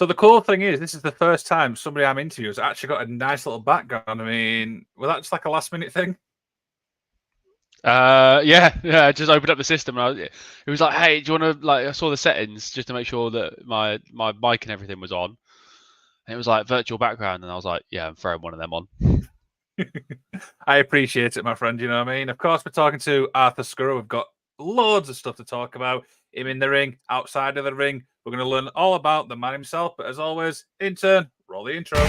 So the cool thing is, this is the first time somebody I'm interviewing has actually got a nice little background. I mean, was that just like a last minute thing? Yeah. I just opened up the system and it was like, hey, do you want to like? I saw the settings just to make sure that my mic and everything was on, and it was like virtual background, and I was like, yeah, I'm throwing one of them on. I appreciate it, my friend. You know what I mean? Of course, we're talking to Arthur Skurro. We've got loads of stuff to talk about. Him in the ring, outside of the ring. We're going to learn all about the man himself. But as always, in turn, roll the intro.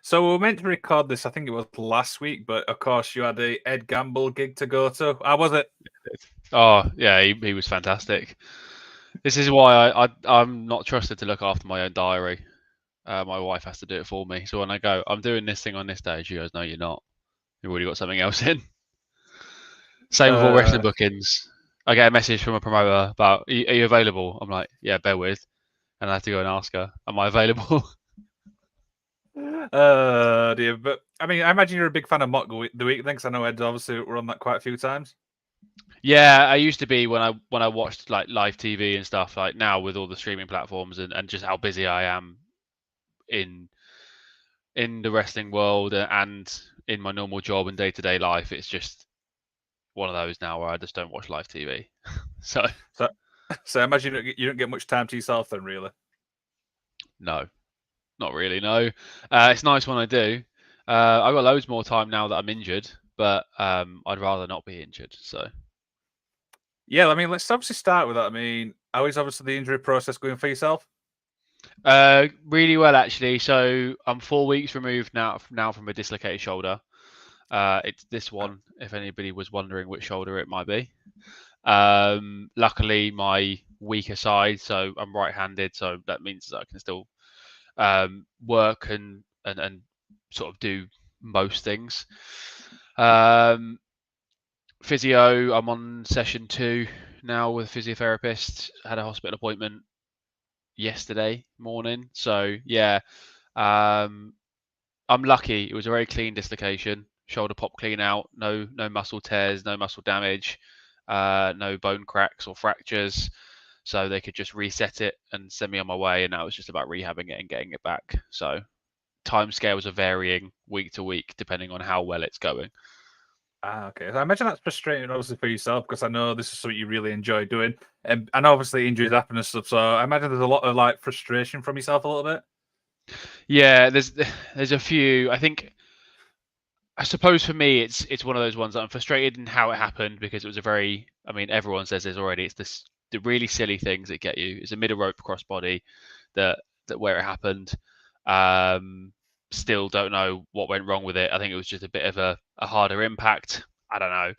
So we were meant to record this, I think it was last week, but of course you had a Ed Gamble gig to go to. How was it? Oh yeah, he was fantastic. This is why I'm not trusted to look after my own diary. My wife has to do it for me. So when I go, I'm doing this thing on this day, she goes, no, you're not. You've already got something else in. Same with all wrestling bookings. I get a message from a promoter about, are you available? I'm like, yeah, bear with. And I have to go and ask her, am I available? Dear. But I mean, I imagine you're a big fan of Mock the Week then, because I know Ed's obviously run that quite a few times. Yeah, I used to be when I watched like live TV and stuff. Like now with all the streaming platforms and just how busy I am in the wrestling world and in my normal job and day to day life, it's just one of those now where I just don't watch live TV. so So I imagine you don't get much time to yourself then, really. no, not really. No, it's nice when I do. I've got loads more time now that I'm injured, but I'd rather not be injured. So Yeah, I mean, let's obviously start with that. I mean, how is obviously the injury process going for yourself? really well actually. So I'm 4 weeks removed now from a dislocated shoulder. It's this one, if anybody was wondering which shoulder it might be. Luckily, my weaker side, so I'm right-handed, so that means that I can still work and sort of do most things. Physio, I'm on session 2 now with a physiotherapist. Had a hospital appointment yesterday morning, so yeah. I'm lucky. It was a very clean dislocation. Shoulder popped clean out. No muscle tears, no muscle damage, no bone cracks or fractures. So they could just reset it and send me on my way. And now it's just about rehabbing it and getting it back. So timescales are varying week to week depending on how well it's going. Okay. So I imagine that's frustrating, obviously, for yourself, because I know this is something you really enjoy doing, and obviously injuries happen and stuff. So I imagine there's a lot of like frustration from yourself a little bit. Yeah, there's a few. I suppose for me, it's one of those ones that I'm frustrated in how it happened because it was a very. I mean, everyone says this already. It's the really silly things that get you. It's a middle rope crossbody that where it happened. Still don't know what went wrong with it. I think it was just a bit of a harder impact. I don't know.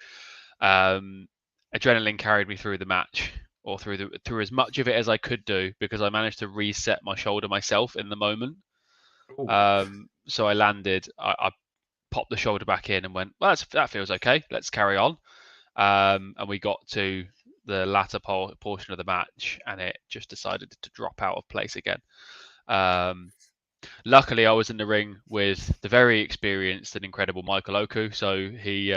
Adrenaline carried me through the match or through as much of it as I could do because I managed to reset my shoulder myself in the moment. So I landed. I popped the shoulder back in and went, well, that feels okay. Let's carry on. And we got to the latter portion of the match, and it just decided to drop out of place again. Luckily, I was in the ring with the very experienced and incredible Michael Oku, so he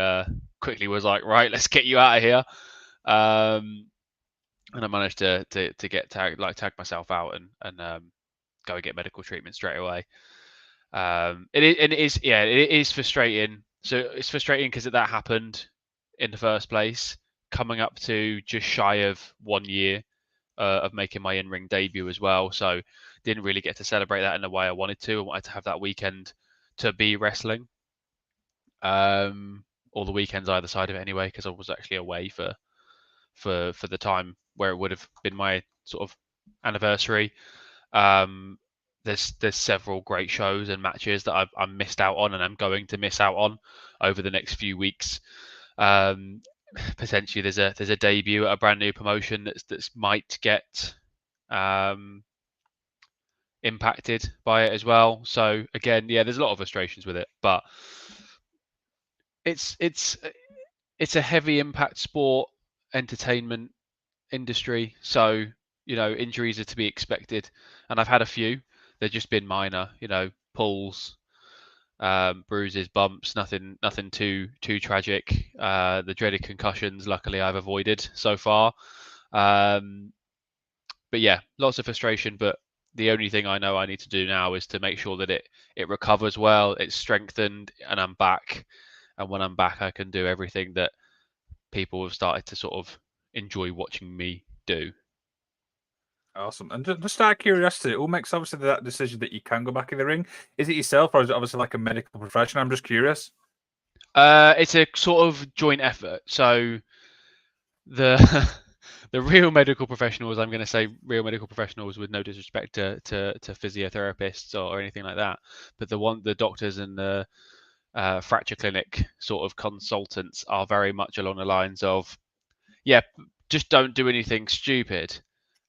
quickly was like, "Right, let's get you out of here." And I managed to get tag myself out and go and get medical treatment straight away. It is frustrating. So it's frustrating because that happened in the first place, coming up to just shy of 1 year of making my in-ring debut as well. So didn't really get to celebrate that in the way I wanted to. I wanted to have that weekend to be wrestling. All the weekends either side of it anyway, because I was actually away for the time where it would have been my sort of anniversary. There's several great shows and matches that I missed out on and I'm going to miss out on over the next few weeks. Potentially there's a debut at a brand new promotion that's might get impacted by it as well. So again, yeah, there's a lot of frustrations with it, but it's a heavy impact sport, entertainment industry. So injuries are to be expected, and I've had a few. They've just been minor, pulls, bruises, bumps, nothing too tragic. The dreaded concussions, luckily, I've avoided so far. But yeah, lots of frustration. But the only thing I know I need to do now is to make sure that it recovers well, it's strengthened, and I'm back. And when I'm back, I can do everything that people have started to sort of enjoy watching me do. Awesome. And just out of curiosity, who makes obviously that decision that you can go back in the ring? Is it yourself, or is it obviously like a medical professional? I'm just curious. It's a sort of joint effort. So the the real medical professionals, I'm going to say real medical professionals with no disrespect to physiotherapists or anything like that, but the doctors and the fracture clinic sort of consultants are very much along the lines of, yeah, just don't do anything stupid.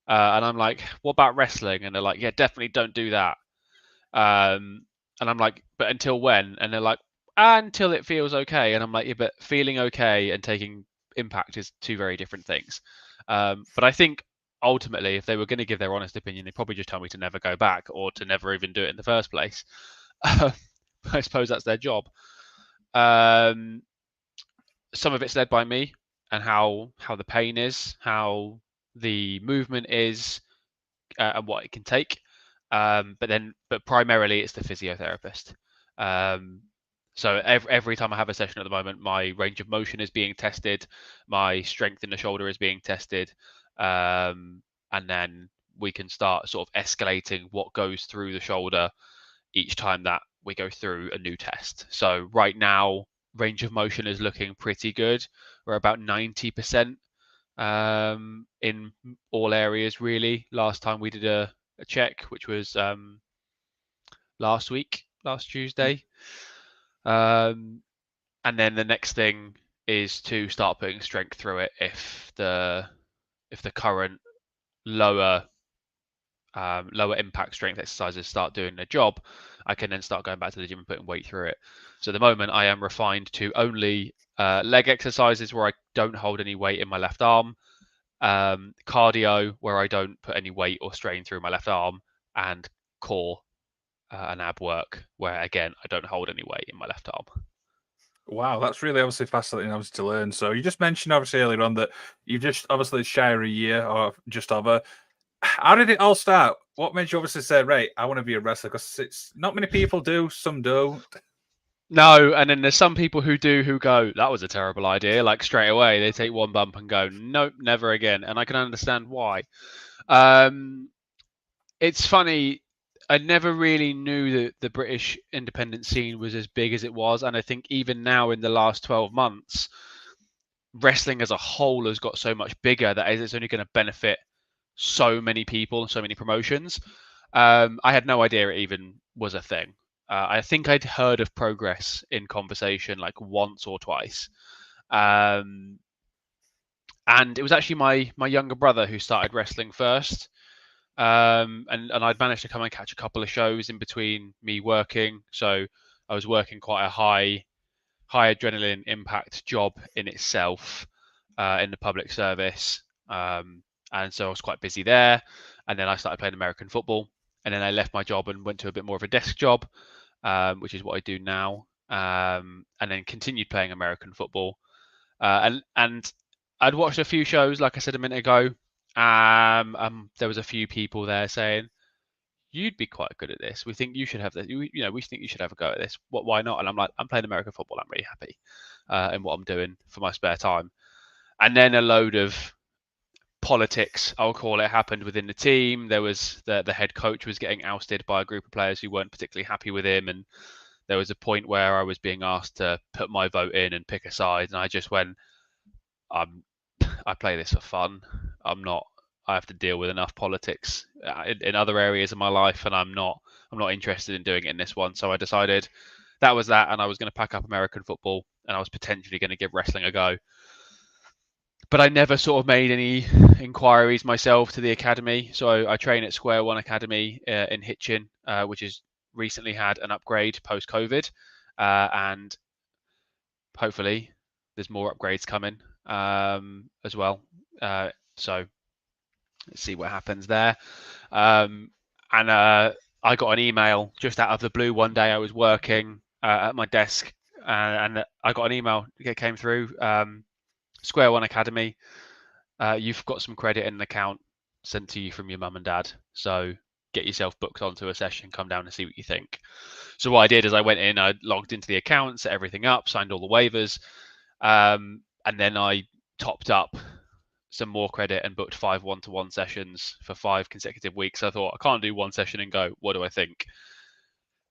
And I'm like, what about wrestling? And they're like, yeah, definitely don't do that. And I'm like, but until when? And they're like, until it feels okay. And I'm like, yeah, but feeling okay and taking impact is two very different things. But I think ultimately, if they were going to give their honest opinion, they'd probably just tell me to never go back or to never even do it in the first place. I suppose that's their job. Some of it's led by me and how the pain is, how the movement is, and what it can take. But primarily it's the physiotherapist. So every time I have a session at the moment, my range of motion is being tested, my strength in the shoulder is being tested, and then we can start sort of escalating what goes through the shoulder each time that we go through a new test. So right now, range of motion is looking pretty good. We're about 90% in all areas, really. Last time we did a check, which was last Tuesday. And then the next thing is to start putting strength through it if the current lower impact strength exercises start doing their job, I can then start going back to the gym and putting weight through it. So at the moment, I am refined to only leg exercises where I don't hold any weight in my left arm, cardio where I don't put any weight or strain through my left arm, and core and ab work where again I don't hold any weight in my left arm. Wow, that's really obviously fascinating obviously to learn. So you just mentioned obviously earlier on that you've just obviously shy a year or just over. How did it all start? What made you obviously say, right, I want to be a wrestler? Because it's not many people do, some do. No, and then there's some people who go, that was a terrible idea. Like straight away, they take one bump and go, nope, never again. And I can understand why. It's funny. I never really knew that the British independent scene was as big as it was, and I think even now in the last 12 months, wrestling as a whole has got so much bigger that it's only going to benefit so many people and so many promotions. I had no idea it even was a thing. I think I'd heard of Progress in conversation like once or twice. And it was actually my younger brother who started wrestling first. And I'd managed to come and catch a couple of shows in between me working. So I was working quite a high adrenaline impact job in itself in the public service. And so I was quite busy there. And then I started playing American football. And then I left my job and went to a bit more of a desk job, which is what I do now. And then continued playing American football. And I'd watched a few shows, like I said a minute ago. There was a few people there saying, "You'd be quite good at this. We think you should have this. We think you should have a go at this. Why not?" And I'm like, "I'm playing American football. I'm really happy in what I'm doing for my spare time." And then a load of politics, I'll call it, happened within the team. There was the head coach was getting ousted by a group of players who weren't particularly happy with him, and there was a point where I was being asked to put my vote in and pick a side, and I just went, I play this for fun. I have to deal with enough politics in other areas of my life, and I'm not interested in doing it in this one. So I decided that was that, and I was going to pack up American football, and I was potentially going to give wrestling a go. but I never sort of made any inquiries myself to the academy. So I train at Square One Academy in Hitchin, which has recently had an upgrade post-COVID, and hopefully there's more upgrades coming as well. So let's see what happens there. And I got an email just out of the blue one day. I was working at my desk, and I got an email that came through. Square One Academy, you've got some credit in an account sent to you from your mum and dad. So get yourself booked onto a session, come down and see what you think. So what I did is I went in, I logged into the account, set everything up, signed all the waivers, and then I topped up some more credit and booked 5 one-to-one sessions for 5 consecutive weeks. I thought I can't do one session and go, what do I think?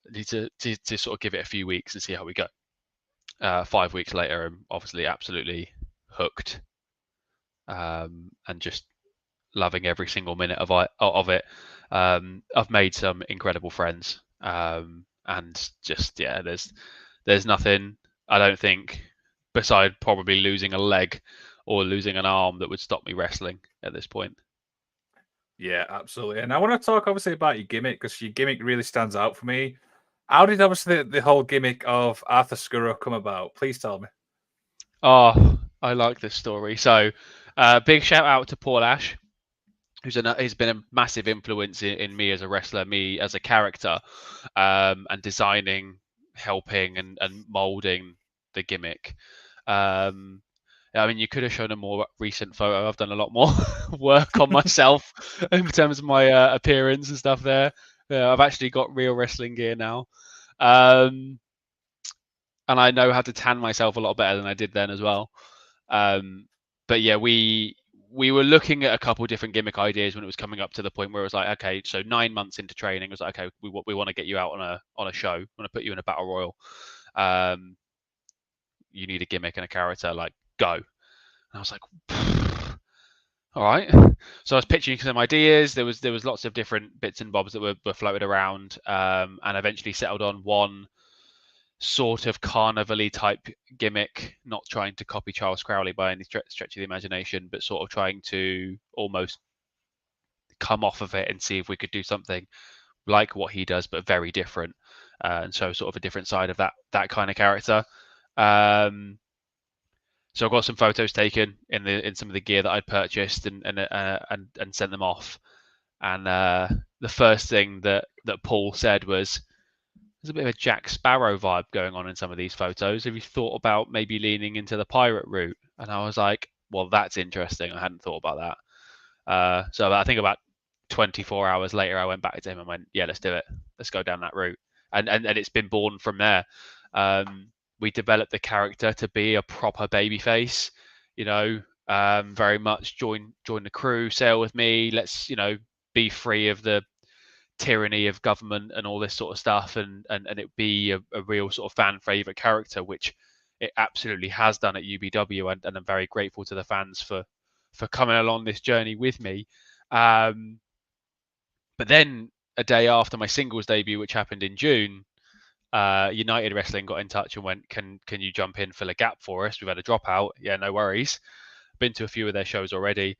I need to sort of give it a few weeks and see how we go. 5 weeks later, I'm obviously absolutely hooked, and just loving every single minute of it. I've made some incredible friends, and just there's nothing, I don't think, beside probably losing a leg or losing an arm, that would stop me wrestling at this point. Yeah, absolutely. And I want to talk obviously about your gimmick, because your gimmick really stands out for me. How did obviously the whole gimmick of Arthur Skurro come about? Please tell me. Oh, I like this story. So, big shout out to Paul Ash, he's been a massive influence in me as a wrestler, me as a character, and designing, helping, and molding the gimmick. I mean, you could have shown a more recent photo. I've done a lot more work on myself in terms of my appearance and stuff there. I've actually got real wrestling gear now. And I know how to tan myself a lot better than I did then as well. But yeah, we were looking at a couple of different gimmick ideas when it was coming up to the point where it was like, okay, so 9 months into training, it was like, okay, we want to get you out on a show. We want to put you in a battle royal. You need a gimmick and a character, like, go. And I was like, all right. So I was pitching some ideas. There was lots of different bits and bobs that were floated around, and eventually settled on one sort of carnival-y type gimmick, not trying to copy Charles Crowley by any stretch of the imagination, but sort of trying to almost come off of it and see if we could do something like what he does, but very different, and so sort of a different side of that kind of character. So I got some photos taken in some of the gear that I'd purchased, and sent them off. And the first thing that Paul said was, there's a bit of a Jack Sparrow vibe going on in some of these photos. Have you thought about maybe leaning into the pirate route? And I was like, well, that's interesting. I hadn't thought about that. So I think about 24 hours later, I went back to him and went, yeah, let's do it. Let's go down that route. And it's been born from there. We developed the character to be a proper babyface, very much join the crew, sail with me. Let's, be free of the tyranny of government and all this sort of stuff, and it be a real sort of fan favorite character, which it absolutely has done at UBW, and I'm very grateful to the fans for coming along this journey with me. But then a day after my singles debut, which happened in June, United Wrestling got in touch and went, can you jump in, fill a gap for us? We've had a dropout. Yeah, no worries. Been to a few of their shows already.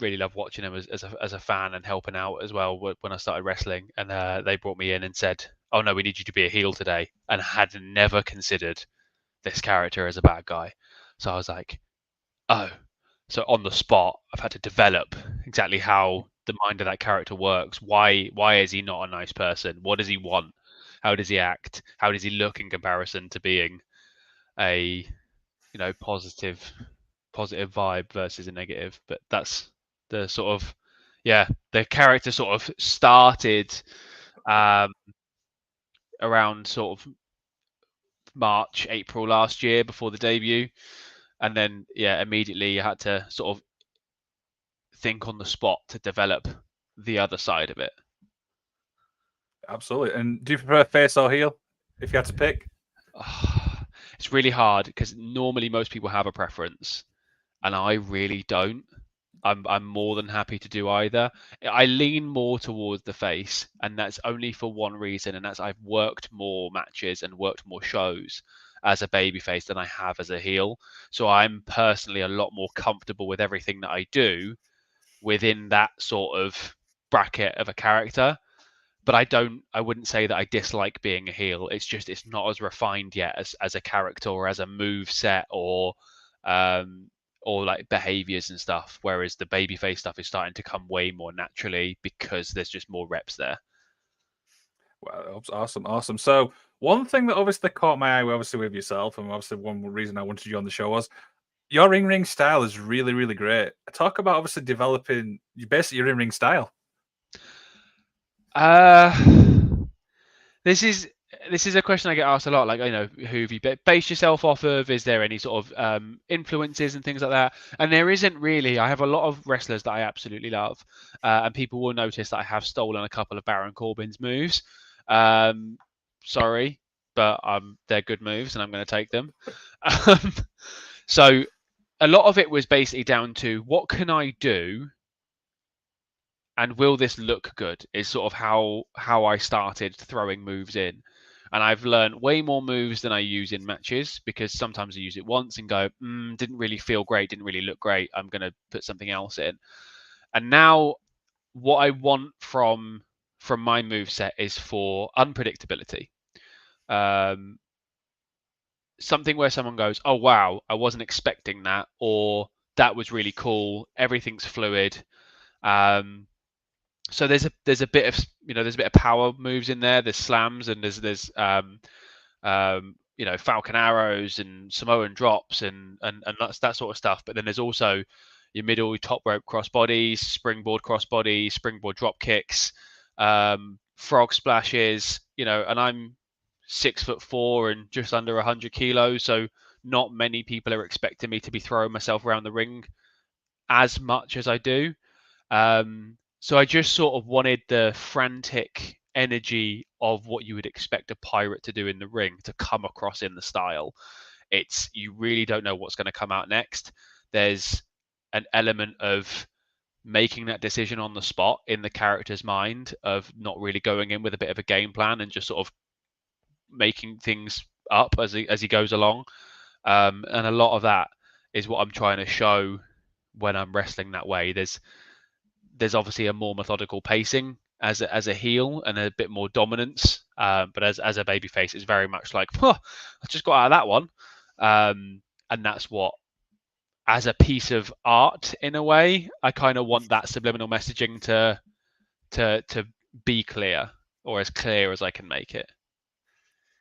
Really love watching them as a fan and helping out as well when I started wrestling. And they brought me in and said, oh no, we need you to be a heel today, and had never considered this character as a bad guy. So I was like, oh. So on the spot, I've had to develop exactly how the mind of that character works. Why is he not a nice person? What does he want? How does he act? How does he look in comparison to being a positive vibe versus a negative? But that's the sort of, the character sort of started around sort of March, April last year before the debut, and then immediately I had to sort of think on the spot to develop the other side of it. Absolutely. And do you prefer face or heel if you had to pick? It's really hard, because normally most people have a preference, and I really don't. I'm more than happy to do either. I lean more towards the face, and that's only for one reason, and that's I've worked more matches and worked more shows as a babyface than I have as a heel. So I'm personally a lot more comfortable with everything that I do within that sort of bracket of a character. But I wouldn't say that I dislike being a heel. It's just it's not as refined yet as a character or as a move set or like behaviors and stuff. Whereas the babyface stuff is starting to come way more naturally because there's just more reps there. Wow, awesome, awesome. So one thing that obviously caught my eye, obviously with yourself, and obviously one reason I wanted you on the show was your in-ring style is really, really great. Talk about obviously developing basically your in-ring style. Uh, this is a question I get asked a lot. Like, who have you based yourself off of? Is there any sort of influences and things like that? And there isn't really. I have a lot of wrestlers that I absolutely love, and people will notice that I have stolen a couple of Baron Corbin's moves. Sorry, but they're good moves, and I'm going to take them. So a lot of it was basically down to what can I do and will this look good is sort of how I started throwing moves in. And I've learned way more moves than I use in matches because sometimes I use it once and go, didn't really feel great, didn't really look great. I'm going to put something else in. And now what I want from my move set is for unpredictability. Something where someone goes, oh wow, I wasn't expecting that, or that was really cool. Everything's fluid. So there's a bit of there's a bit of power moves in there. There's slams and there's Falcon arrows and Samoan drops and that's that sort of stuff. But then there's also your middle top rope crossbodies, springboard crossbody, springboard drop kicks, frog splashes. And I'm 6'4" and just under 100 kilos, so not many people are expecting me to be throwing myself around the ring as much as I do. So I just sort of wanted the frantic energy of what you would expect a pirate to do in the ring to come across in the style. You really don't know what's going to come out next. There's an element of making that decision on the spot in the character's mind of not really going in with a bit of a game plan and just sort of making things up as he goes along. And a lot of that is what I'm trying to show when I'm wrestling that way. There's obviously a more methodical pacing as a heel and a bit more dominance. But as a babyface, it's very much like, I just got out of that one. And that's what, as a piece of art in a way, I kind of want that subliminal messaging to be clear, or as clear as I can make it.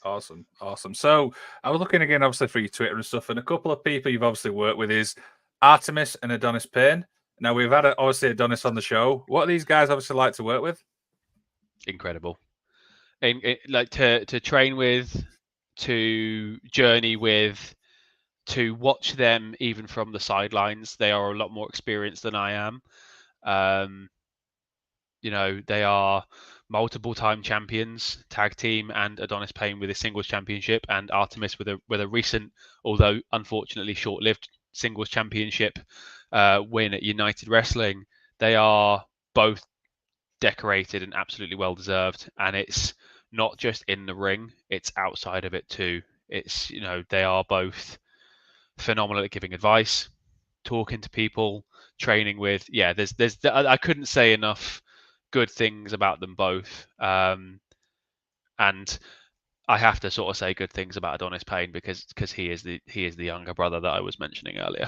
Awesome, awesome. So I was looking again, obviously, for your Twitter and stuff, and a couple of people you've obviously worked with is Artemis and Adonis Payne. Now we've had obviously Adonis on the show. What are these guys obviously like to work with? Incredible, like to train with, to journey with, to watch them even from the sidelines. They are a lot more experienced than I am. They are multiple time champions, tag team, and Adonis Payne with a singles championship, and Artemis with a recent, although unfortunately short-lived, singles championship win at United Wrestling. They are both decorated and absolutely well deserved, and it's not just in the ring; it's outside of it too. It's they are both phenomenal at giving advice, talking to people, training with. Yeah, there's I couldn't say enough good things about them both. And I have to sort of say good things about Adonis Payne because he is the younger brother that I was mentioning earlier.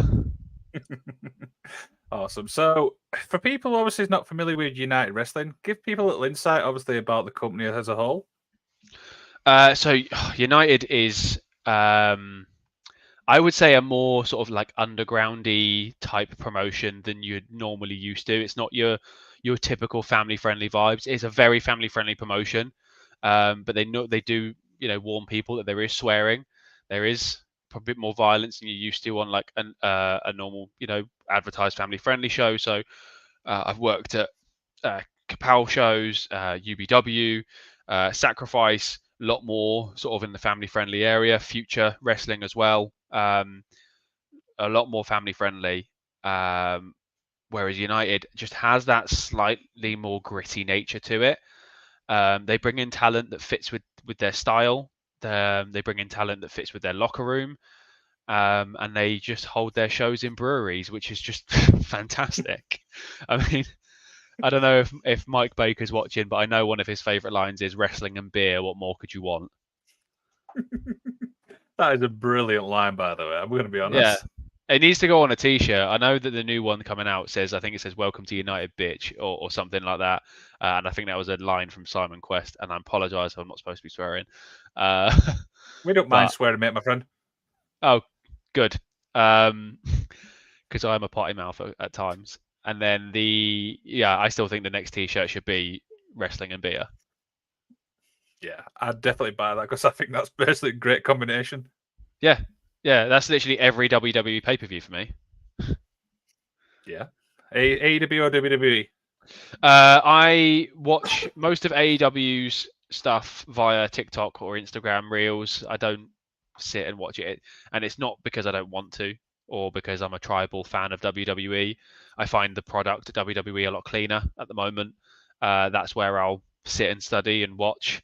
Awesome. So for people obviously not familiar with United Wrestling, give people a little insight obviously about the company as a whole. So United is I would say a more sort of like undergroundy type promotion than you'd normally used to. It's not your typical family friendly vibes. It's a very family friendly promotion, but they do warn people that there is swearing, there is a bit more violence than you're used to on like a normal advertised family friendly show. So I've worked at Kapow shows, UBW, Sacrifice, a lot more sort of in the family friendly area. Future Wrestling as well, a lot more family friendly. Whereas United just has that slightly more gritty nature to it. They bring in talent that fits with their style. They bring in talent that fits with their locker room, and they just hold their shows in breweries, which is just fantastic. I mean, I don't know if Mike Baker's watching, but I know one of his favourite lines is "Wrestling and beer. What more could you want?" That is a brilliant line, by the way. I'm going to be Yeah, honest. it needs to go on a T-shirt. I know that the new one coming out says, I think it says "Welcome to United, bitch" or something like that. And I think that was a line from Simon Quest. And I apologise if I'm not supposed to be swearing. We don't mind But swearing, mate, my friend. oh, good. Because I am a potty mouth at times. And then I still think the next T-shirt should be "Wrestling and beer." Yeah, I'd definitely buy that because I think that's basically a great combination. Yeah, that's literally every WWE pay-per-view for me. Yeah. AEW or WWE? I watch most of AEW's stuff via TikTok or Instagram Reels. I don't sit and watch it, and it's not because I don't want to or because I'm a tribal fan of WWE. I find the product at WWE a lot cleaner at the moment. That's where I'll sit and study and watch.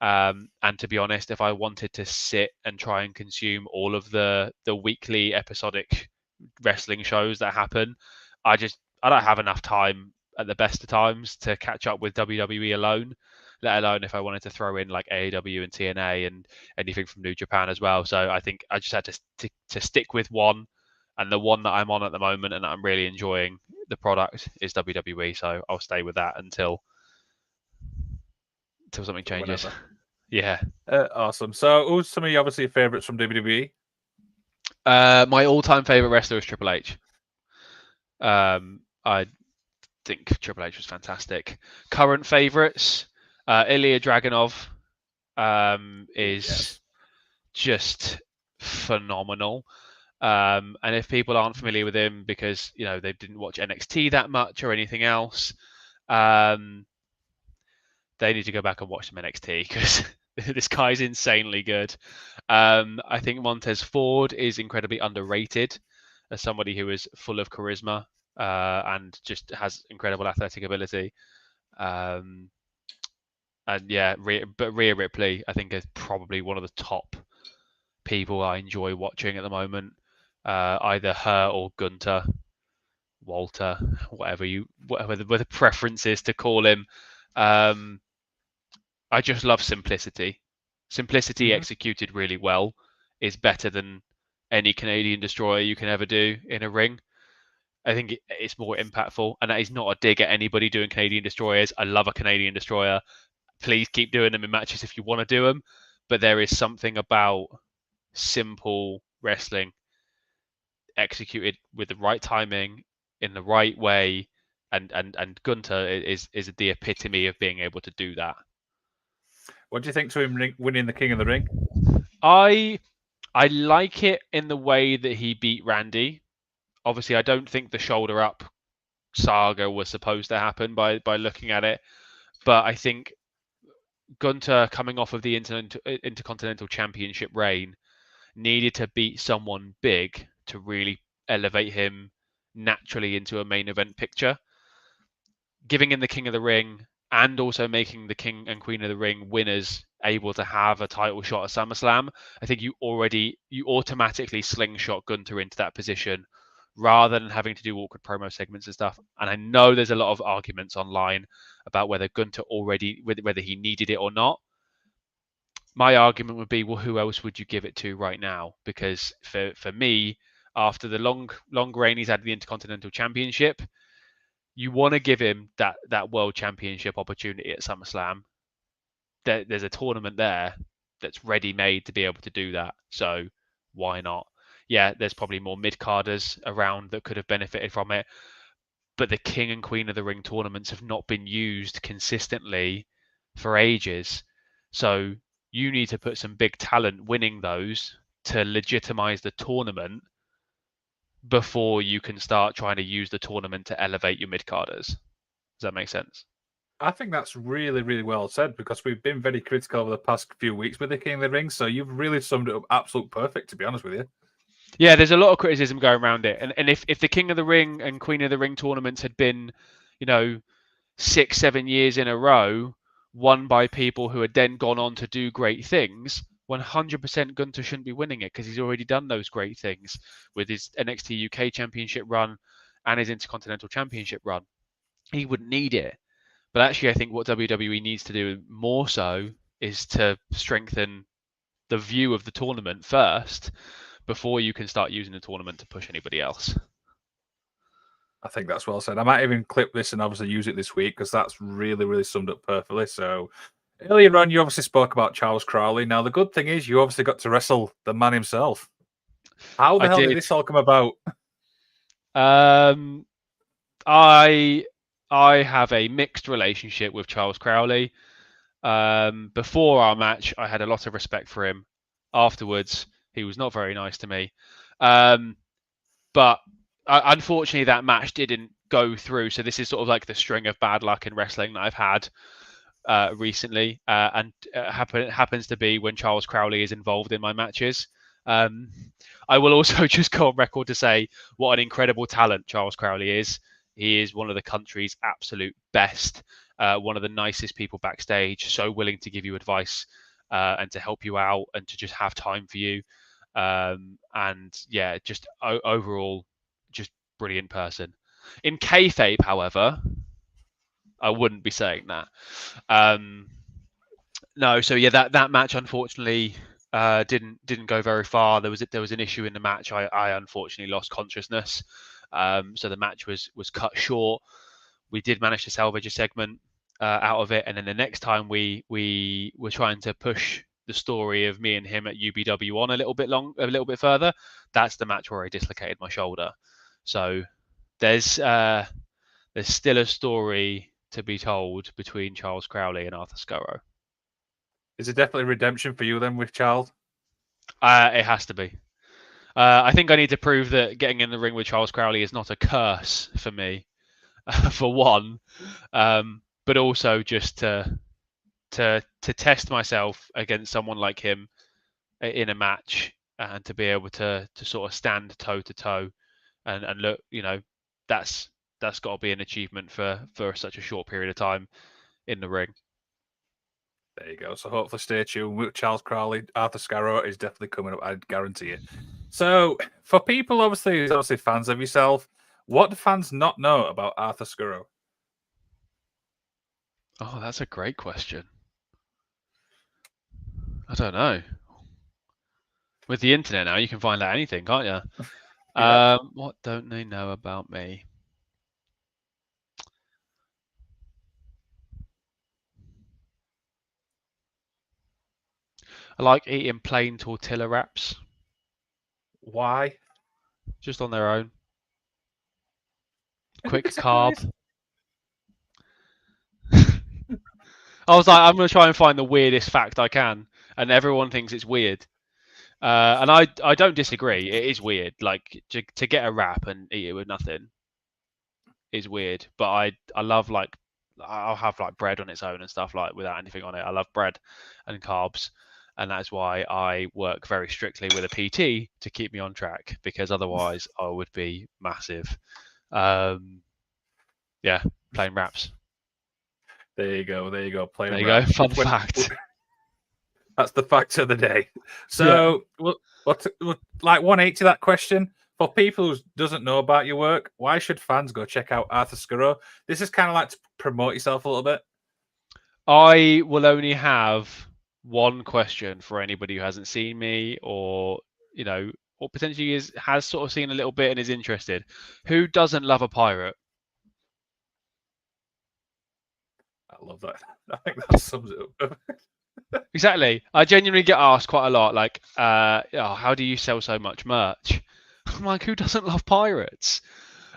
And to be honest, if I wanted to sit and try and consume all of the weekly episodic wrestling shows that happen, I don't have enough time at the best of times to catch up with WWE alone, let alone if I wanted to throw in like AEW and TNA and anything from New Japan as well. So I think I just had to stick with one, and the one that I'm on at the moment and that I'm really enjoying the product is WWE. So I'll stay with that until something changes. Whenever. Yeah. Awesome. So, who's some of your obviously favorites from WWE? My all-time favorite wrestler is Triple H. I think Triple H was fantastic. Current favorites, Ilya Dragunov is just phenomenal. And if people aren't familiar with him because they didn't watch NXT that much or anything else, they need to go back and watch some NXT because this guy's insanely good. I think Montez Ford is incredibly underrated as somebody who is full of charisma and just has incredible athletic ability. And yeah, but Rhea Ripley, I think, is probably one of the top people I enjoy watching at the moment. Either her or Gunter, Walter, whatever the preference is to call him. I just love simplicity. Simplicity executed really well is better than any Canadian destroyer you can ever do in a ring. I think it's more impactful, and that is not a dig at anybody doing Canadian destroyers. I love a Canadian destroyer. Please keep doing them in matches if you want to do them, but there is something about simple wrestling executed with the right timing in the right way, and Gunter is the epitome of being able to do that. What do you think to him winning the King of the Ring? I like it in the way that he beat Randy. Obviously, I don't think the shoulder up saga was supposed to happen by looking at it, but I think Gunter coming off of the Intercontinental Championship reign needed to beat someone big to really elevate him naturally into a main event picture. Giving him the King of the Ring and also making the King and Queen of the Ring winners able to have a title shot at SummerSlam, I think you automatically slingshot Gunter into that position rather than having to do awkward promo segments and stuff. And I know there's a lot of arguments online about whether whether he needed it or not. My argument would be, well, who else would you give it to right now? Because for me, after the long reign he's had the Intercontinental Championship, you want to give him that World Championship opportunity at SummerSlam. There's a tournament there that's ready-made to be able to do that. So why not? Yeah, there's probably more mid-carders around that could have benefited from it. But the King and Queen of the Ring tournaments have not been used consistently for ages. So you need to put some big talent winning those to legitimize the tournament before you can start trying to use the tournament to elevate your mid-carders. Does that make sense? I think that's really, really well said because we've been very critical over the past few weeks with the King of the Ring. So you've really summed it up absolute perfect, to be honest with you. Yeah, there's a lot of criticism going around it. And if the King of the Ring and Queen of the Ring tournaments had been, 6-7 years in a row, won by people who had then gone on to do great things, 100% Gunter shouldn't be winning it because he's already done those great things with his NXT UK Championship run and his Intercontinental Championship run. He wouldn't need it. But actually, I think what WWE needs to do more so is to strengthen the view of the tournament first before you can start using the tournament to push anybody else. I think that's well said. I might even clip this and obviously use it this week because that's really, really summed up perfectly. So earlier on, you obviously spoke about Charles Crowley. Now, the good thing is you obviously got to wrestle the man himself. How the hell did this all come about? I have a mixed relationship with Charles Crowley. Before our match, I had a lot of respect for him. Afterwards, he was not very nice to me. But unfortunately, that match didn't go through. So this is sort of like the string of bad luck in wrestling that I've had recently, and happens to be when Charles Crowley is involved in my matches. I will also just go on record to say what an incredible talent Charles Crowley is. He is one of the country's absolute best, one of the nicest people backstage, so willing to give you advice and to help you out and to just have time for you. And yeah, just overall, just brilliant person. In kayfabe, however, I wouldn't be saying that. No, so yeah, that match unfortunately didn't go very far. There was an issue in the match. I unfortunately lost consciousness, so the match was cut short. We did manage to salvage a segment out of it, and then the next time we were trying to push the story of me and him at UBW on a little bit further. That's the match where I dislocated my shoulder. So there's still a story to be told between Charles Crowley and Arthur Skurro. Is it definitely redemption for you then with Charles? It has to be. I think I need to prove that getting in the ring with Charles Crowley is not a curse for me, for one, but also just to test myself against someone like him in a match and to be able to sort of stand toe to toe and look, that's got to be an achievement for such a short period of time in the ring. There you go. So hopefully stay tuned. With Charles Crowley, Arthur Skurro is definitely coming up. I guarantee it. So for people obviously fans of yourself, what do fans not know about Arthur Skurro? Oh, that's a great question. I don't know. With the internet now, you can find out anything, can't you? Yeah. What don't they know about me? I like eating plain tortilla wraps. Why? Just on their own. Quick carb. I was like, I'm going to try and find the weirdest fact I can, and everyone thinks it's weird. And I don't disagree. It is weird. Like to get a wrap and eat it with nothing is weird. But I love like I'll have like bread on its own and stuff like without anything on it. I love bread and carbs, and that's why I work very strictly with a PT to keep me on track because otherwise I would be massive. Yeah, plain wraps. There you go. There you go. Fun fact. That's the fact of the day. So, yeah. what like 180 that question for people who doesn't know about your work? Why should fans go check out Arthur Skurro? This is kind of like to promote yourself a little bit. I will only have one question for anybody who hasn't seen me, or or potentially has sort of seen a little bit and is interested. Who doesn't love a pirate? I love that. I think that sums it up. Exactly. I genuinely get asked quite a lot, like, how do you sell so much merch? I'm like, who doesn't love pirates?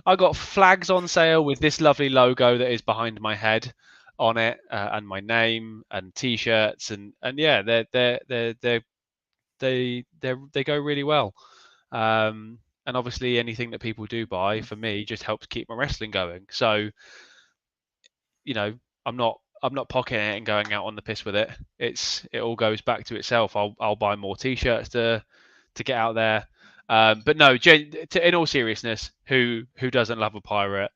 I got flags on sale with this lovely logo that is behind my head on it, and my name, and T-shirts, and yeah, they go really well. And obviously, anything that people do buy for me just helps keep my wrestling going. So, I'm not pocketing it and going out on the piss with it. It all goes back to itself. I'll buy more T-shirts to get out there. But no, in all seriousness, who doesn't love a pirate?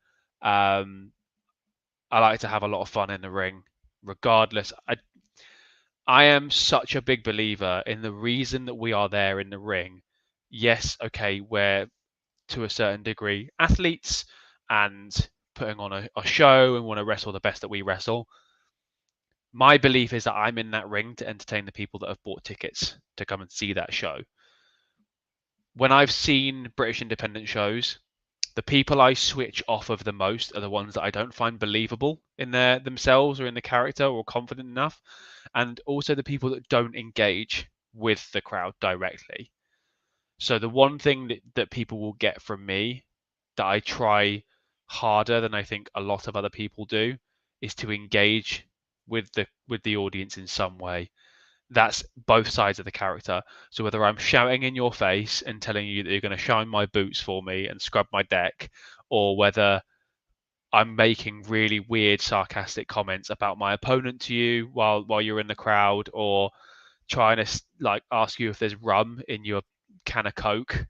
I like to have a lot of fun in the ring, regardless. I am such a big believer in the reason that we are there in the ring. Yes, okay, we're to a certain degree athletes and putting on a show and want to wrestle the best that we wrestle. My belief is that I'm in that ring to entertain the people that have bought tickets to come and see that show. When I've seen British independent shows, the people I switch off of the most are the ones that I don't find believable in their themselves or in the character or confident enough, and also the people that don't engage with the crowd directly. So the one thing that people will get from me that I try harder than I think a lot of other people do is to engage with the audience in some way. That's both sides of the character. So whether I'm shouting in your face and telling you that you're going to shine my boots for me and scrub my deck, or whether I'm making really weird sarcastic comments about my opponent to you while you're in the crowd, or trying to like ask you if there's rum in your can of Coke,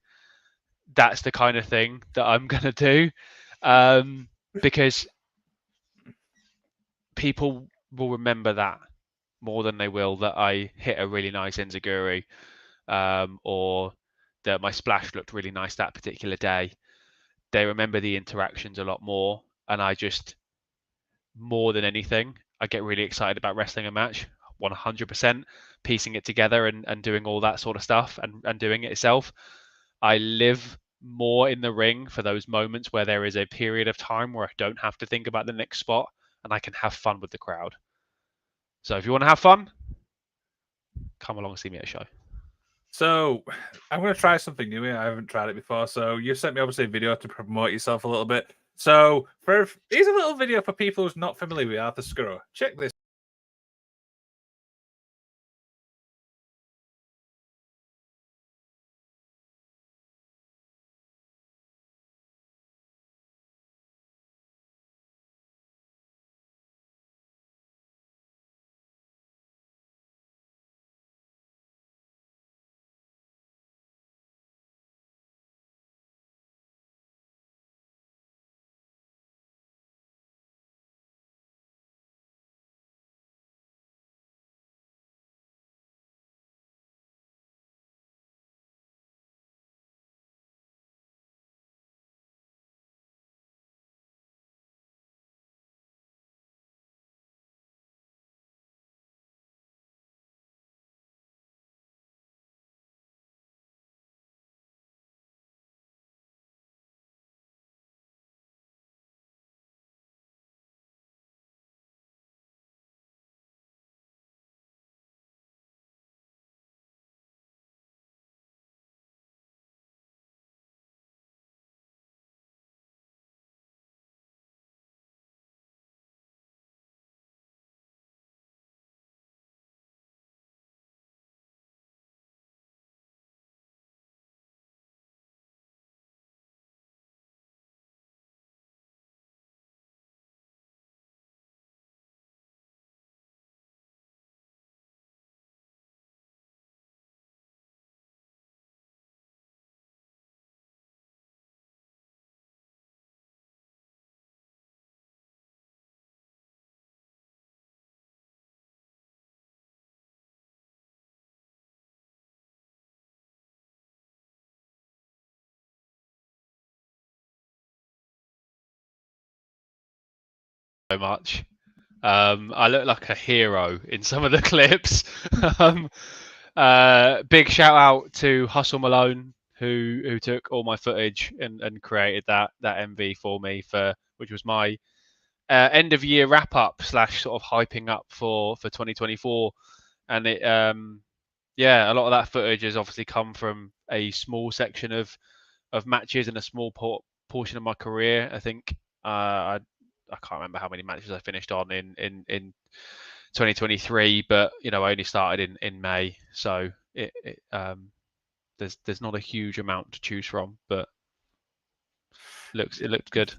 that's the kind of thing that I'm going to do, because people will remember that more than they will that I hit a really nice enziguri, or that my splash looked really nice that particular day. They remember the interactions a lot more, and I just, more than anything, I get really excited about wrestling a match 100%, piecing it together and doing all that sort of stuff and doing it itself. I live more in the ring for those moments where there is a period of time where I don't have to think about the next spot and I can have fun with the crowd. So if you want to have fun, come along and see me at a show. So I'm going to try something new here. I haven't tried it before. So you sent me obviously a video to promote yourself a little bit. So here's a little video for people who's not familiar with Arthur Skurro. Check this. So much. I look like a hero in some of the clips. um, Big shout out to Hustle Malone who took all my footage and created that MV for me, for which was my end of year wrap up / sort of hyping up for 2024. And it yeah, a lot of that footage has obviously come from a small section of matches and a small portion of my career. I think I can't remember how many matches I finished on in 2023, but I only started in May, so there's not a huge amount to choose from, but it looked good.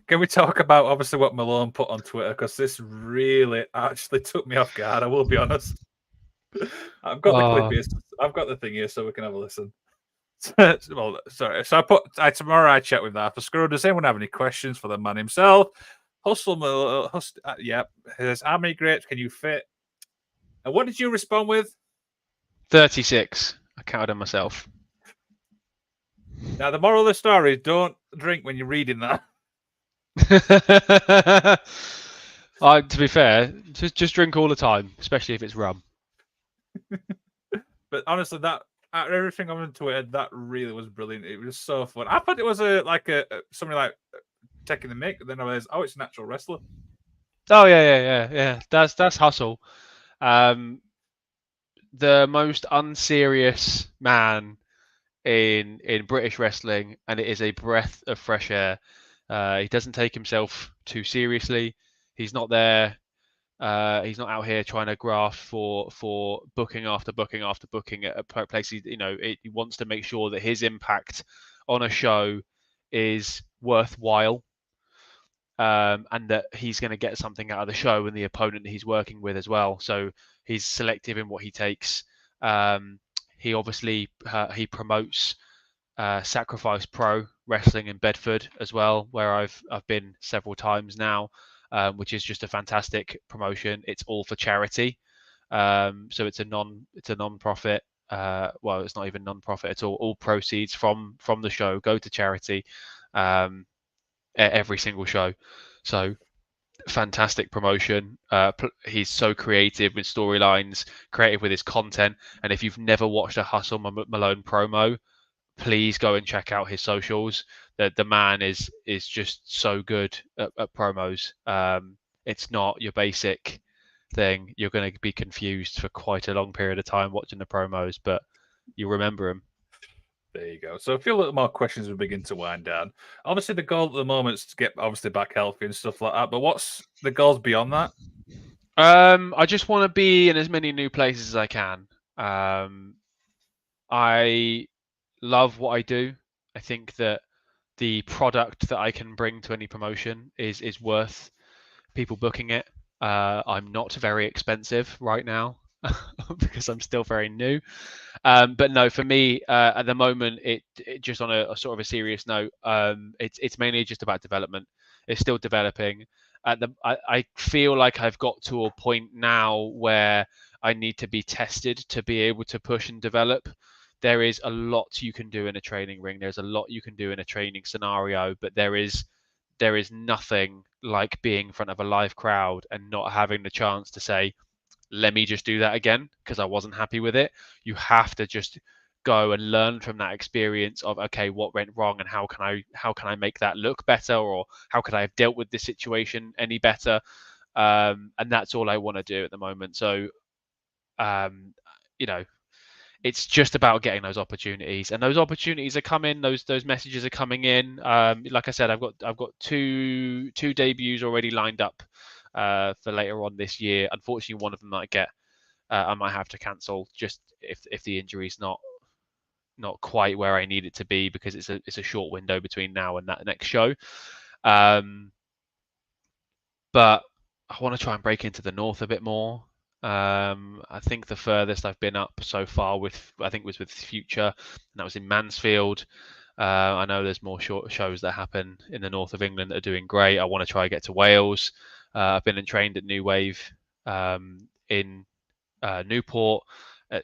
Can we talk about obviously what Malone put on Twitter? Because this really actually took me off guard. I will be honest. I've got the clip here. I've got the thing here, so we can have a listen. Well, sorry. So tomorrow I chat with Arthur Skurro. Does anyone have any questions for the man himself? Hustle, yeah. How many grapes can you fit? And what did you respond with? 36. I counted them myself. Now, the moral of the story is don't drink when you're reading that. To be fair, just drink all the time, especially if it's rum. But honestly, that everything on Twitter, that really was brilliant. It was so fun. I thought it was somebody like taking the mic. Then I realized, oh, it's a natural wrestler. Oh yeah. That's hustle. The most unserious man in British wrestling, and it is a breath of fresh air. He doesn't take himself too seriously. He's not there. He's not out here trying to graft for booking after booking after booking at a place. He wants to make sure that his impact on a show is worthwhile, and that he's going to get something out of the show and the opponent that he's working with as well. So he's selective in what he takes. He obviously he promotes Sacrifice Pro Wrestling in Bedford as well, where I've been several times now, which is just a fantastic promotion. It's all for charity, so it's a non-profit. Well, it's not even non-profit at all. All proceeds from the show go to charity, every single show. So fantastic promotion. He's so creative with storylines, creative with his content. And if you've never watched a Hustle Malone promo, please go and check out his socials. The man is just so good at promos. It's not your basic thing. You're going to be confused for quite a long period of time watching the promos, but you remember him. There you go. So a few little more questions we begin to wind down. Obviously, the goal at the moment is to get obviously back healthy and stuff like that. But what's the goals beyond that? I just want to be in as many new places as I can. I love what I do. I think that the product that I can bring to any promotion is worth people booking it. I'm not very expensive right now because I'm still very new. But no, for me at the moment, it just on a sort of a serious note, it's mainly just about development. It's still developing. I feel like I've got to a point now where I need to be tested to be able to push and develop. There is a lot you can do in a training ring. There's a lot you can do in a training scenario, but there is nothing like being in front of a live crowd and not having the chance to say, let me just do that again because I wasn't happy with it. You have to just go and learn from that experience of, okay, what went wrong and how can I make that look better, or how could I have dealt with this situation any better? And that's all I want to do at the moment. So you know, it's just about getting those opportunities, and those opportunities are coming. Those messages are coming in. Like I said, I've got two debuts already lined up for later on this year. Unfortunately, one of them I might have to cancel just if the injury's not quite where I need it to be, because it's a short window between now and that next show. But I want to try and break into the north a bit more. I think the furthest I've been up so far was with Future, and that was in Mansfield. I know there's more short shows that happen in the north of England that are doing great. I want to try and get to Wales. I've been and trained at New Wave in Newport,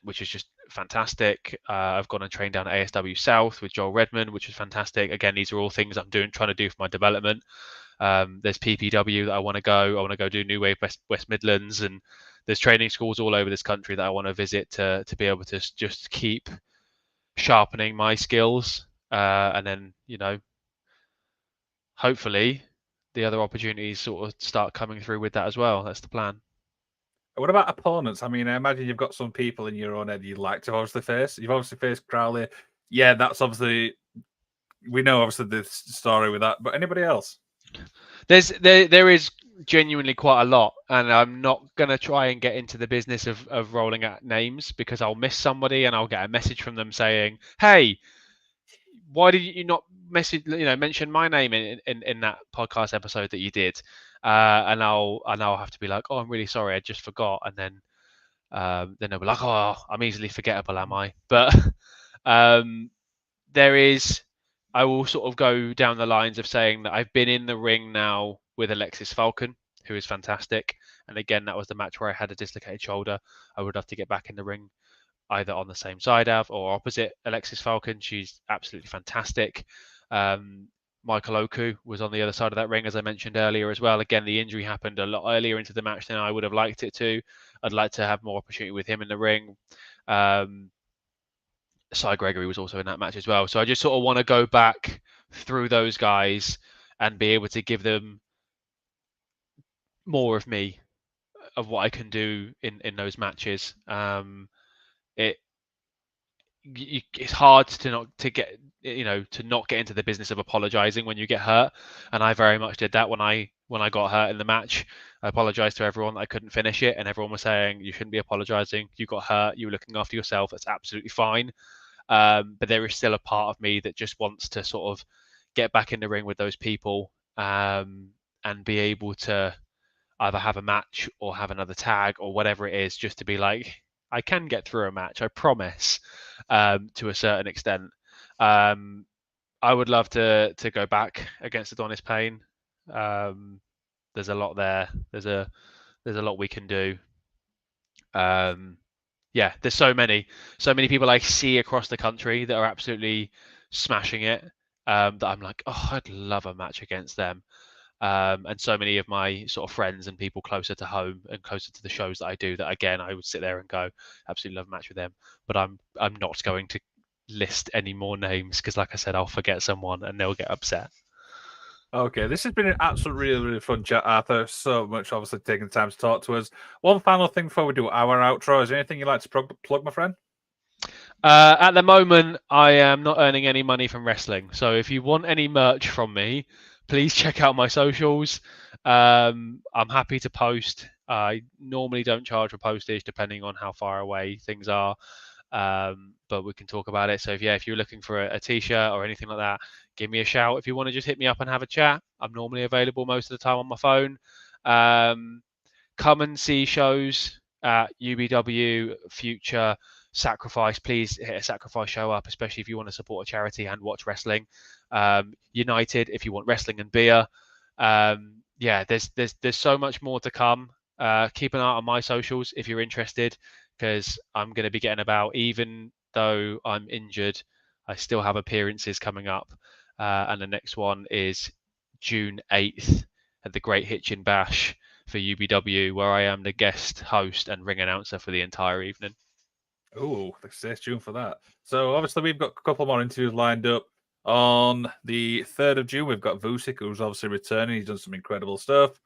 which is just fantastic. I've gone and trained down at ASW South with Joel Redmond, which is fantastic. Again, these are all things I'm trying to do for my development. There's PPW that I want to go. I want to go do New Wave West Midlands, and there's training schools all over this country that I want to visit to be able to just keep sharpening my skills, and then hopefully the other opportunities sort of start coming through with that as well. That's the plan. What about opponents? I mean, I imagine you've got some people in your own head you'd like to obviously face. You've obviously faced Crowley. Yeah, that's obviously, we know obviously the story with that. But anybody else? There is genuinely quite a lot, and I'm not gonna try and get into the business of rolling out names, because I'll miss somebody and I'll get a message from them saying, "Hey, why did you not mention my name in that podcast episode that you did?" And I'll have to be like, "Oh, I'm really sorry, I just forgot," and then they'll be like, "Oh, I'm easily forgettable, am I?" But there is, I will sort of go down the lines of saying that I've been in the ring now with Alexis Falcon, who is fantastic, And again, that was the match where I had a dislocated shoulder. I would love to get back in the ring, either on the same side of or opposite Alexis Falcon. She's absolutely fantastic. Michael Oku was on the other side of that ring, as I mentioned earlier as well. Again, the injury happened a lot earlier into the match than I would have liked it to. I'd like to have more opportunity with him in the ring. Cy Gregory was also in that match as well. So I just sort of want to go back through those guys and be able to give them more of me, of what I can do in those matches. It's hard to not get into the business of apologizing when you get hurt, and I very much did that when I got hurt in the match. I apologized to everyone that I couldn't finish it, and everyone was saying you shouldn't be apologizing. You got hurt. You were looking after yourself. That's absolutely fine. But there is still a part of me that just wants to sort of get back in the ring with those people, and be able to either have a match or have another tag or whatever it is, just to be like, I can get through a match, I promise, to a certain extent. I would love to go back against Adonis Payne. There's a lot there. There's a lot we can do. Yeah, there's so many people I see across the country that are absolutely smashing it. That I'm like, oh, I'd love a match against them. And so many of my sort of friends and people closer to home and closer to the shows that I do, that again I would sit there and go, absolutely love a match with them. But I'm not going to list any more names, because like I said, I'll forget someone and they'll get upset. Okay, this has been an absolute really, really fun chat, Arthur. So much, obviously, taking the time to talk to us. One final thing before we do our outro. Is there anything you'd like to plug, my friend? At the moment, I am not earning any money from wrestling. So if you want any merch from me, please check out my socials. I'm happy to post. I normally don't charge for postage, depending on how far away things are. But we can talk about it. So if you're looking for a t-shirt or anything like that, give me a shout. If you want to just hit me up and have a chat, I'm normally available most of the time on my phone. Come and see shows at UBW, Future, Sacrifice. Please hit a Sacrifice show up, especially if you want to support a charity and watch wrestling. United, if you want wrestling and beer. There's so much more to come. Keep an eye on my socials if you're interested, because I'm going to be getting about. Even though I'm injured, I still have appearances coming up, and the next one is June 8th at the Great Hitchin Bash for UBW, where I am the guest host and ring announcer for the entire evening. Oh, stay tuned for that. So obviously we've got a couple more interviews lined up. On the 3rd of June, we've got Vucic, who's obviously returning. He's done some incredible stuff.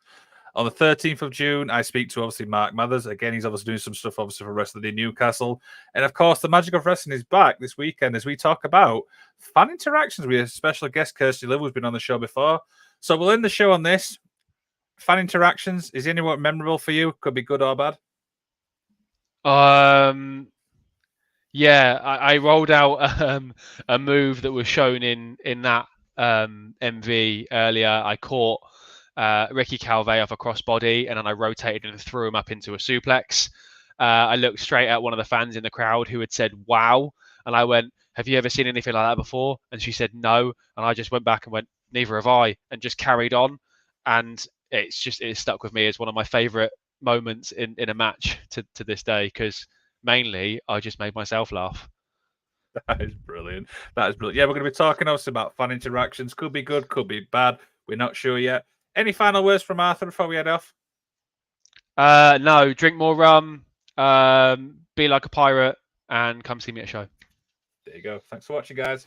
On the 13th of June, I speak to obviously Mark Mathers. Again, he's obviously doing some stuff obviously for Wrestling in Newcastle. And of course, the Magic of Wrestling is back this weekend as we talk about fan interactions with a special guest, Kirsty Liv, who's been on the show before. So we'll end the show on this. Fan interactions, is anyone memorable for you? Could be good or bad. Yeah, I rolled out a move that was shown in that MV earlier. I caught Ricky Calvé off a crossbody, and then I rotated and threw him up into a suplex. I looked straight at one of the fans in the crowd who had said, wow. And I went, have you ever seen anything like that before? And she said, no. And I just went back and went, neither have I, and just carried on. And it stuck with me as one of my favorite moments in a match to this day, because mainly I just made myself laugh. That is brilliant. Yeah, we're going to be talking obviously about fan interactions. Could be good, could be bad. We're not sure yet. Any final words from Arthur before we head off? No, drink more rum, be like a pirate, and come see me at a show. There you go. Thanks for watching, guys.